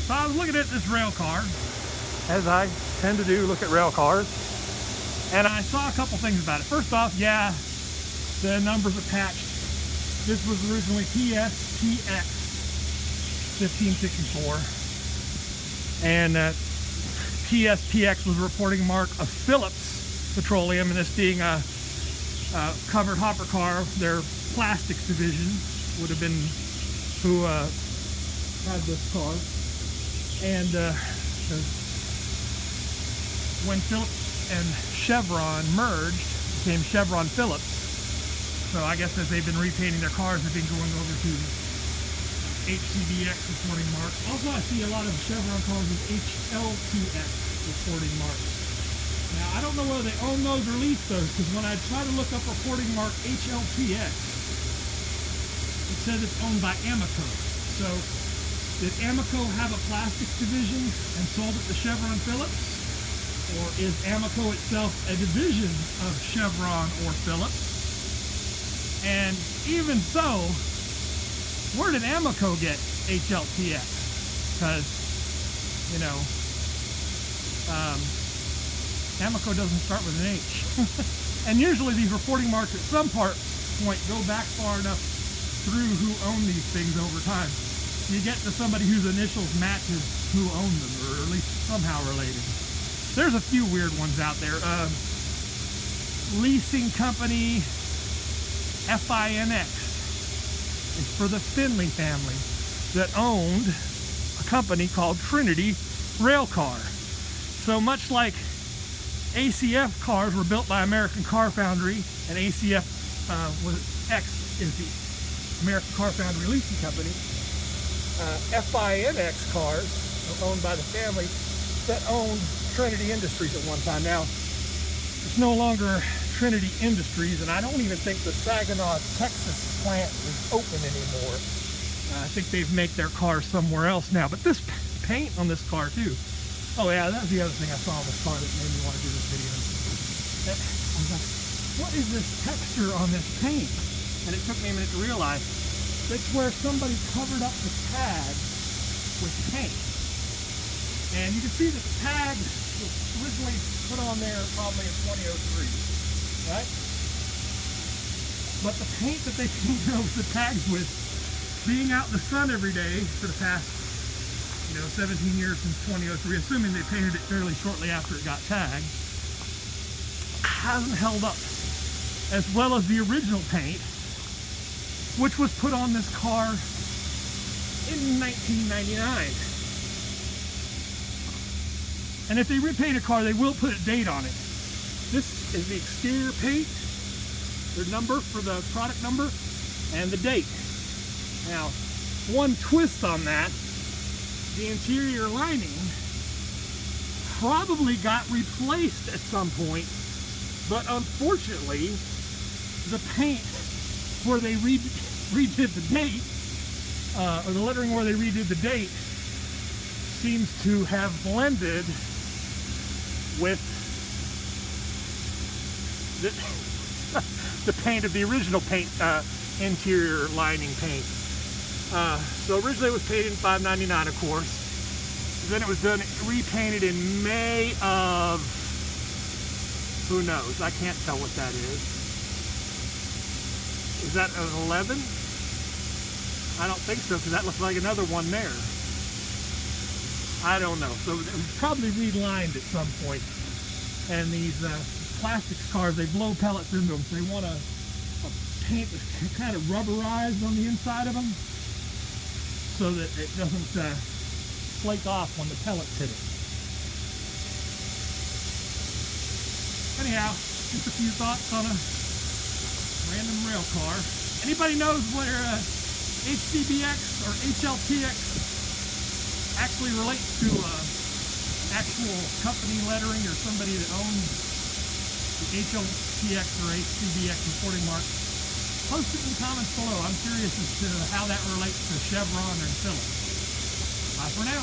So I was looking at this rail car, as I tend to do, look at rail cars, and I saw a couple things about it. First off, yeah, the numbers are patched. This was originally PSPX1564, and PSPX was a reporting mark of Phillips Petroleum, and this being a covered hopper car, their plastics division would have been who had this car. And when Phillips and Chevron merged, it became Chevron Phillips. So I guess as they've been repainting their cars, they've been going over to HCBX reporting marks. Also, I see a lot of Chevron cars with HLTX reporting marks. Now, I don't know whether they own those or lease those, because when I try to look up reporting mark HLTX, it says it's owned by Amoco. So, did Amoco have a plastics division and sold it to Chevron Phillips? Or is Amoco itself a division of Chevron or Phillips? And even so, where did Amoco get HLTX? Because, you know, Amoco doesn't start with an H. And usually these reporting marks at some point go back far enough through who owned these things over time. You get to somebody whose initials matches who owned them, or at least somehow related. There's a few weird ones out there. Leasing company FINX is for the Finley family that owned a company called Trinity Railcar. So much like ACF cars were built by American Car Foundry, and ACF X is the American Car Foundry leasing company, FINX cars are owned by the family that owned Trinity Industries at one time. Now, it's no longer Trinity Industries, and I don't even think the Saginaw, Texas plant is open anymore. I think they've made their cars somewhere else now. But this paint on this car too. Oh yeah, that's the other thing I saw on this car that made me want to do this video. I was like, what is this texture on this paint? And it took me a minute to realize that's where somebody covered up the tag with paint. And you can see that the tag was originally put on there probably in 2003, right? But the paint that they painted over the tags with, being out in the sun every day for the past, 17 years since 2003, assuming they painted it fairly shortly after it got tagged, hasn't held up as well as the original paint, which was put on this car in 1999. And if they repaint a car, they will put a date on it. This is the exterior paint, their number for the product number, and the date. Now, one twist on that, the interior lining probably got replaced at some point, but unfortunately, the paint where they redid the date, or the lettering where they redid the date, seems to have blended with the paint of the original paint, interior lining paint. So originally it was painted in $5.99, of course. Then it was repainted in May of, who knows? I can't tell what that is. Is that an 11? I don't think so, because that looks like another one there. I don't know. So it was probably relined at some point. And these plastics cars, they blow pellets into them, so they want a paint that's kind of rubberized on the inside of them, so that it doesn't flake off when the pellets hit it. Anyhow, just a few thoughts on a random rail car. Anybody knows where HCBX or HLTX actually relates to actual company lettering, or somebody that owns the HLTX or HCBX reporting mark? Post it in the comments below. I'm curious as to how that relates to Chevron and Phillips. Bye for now.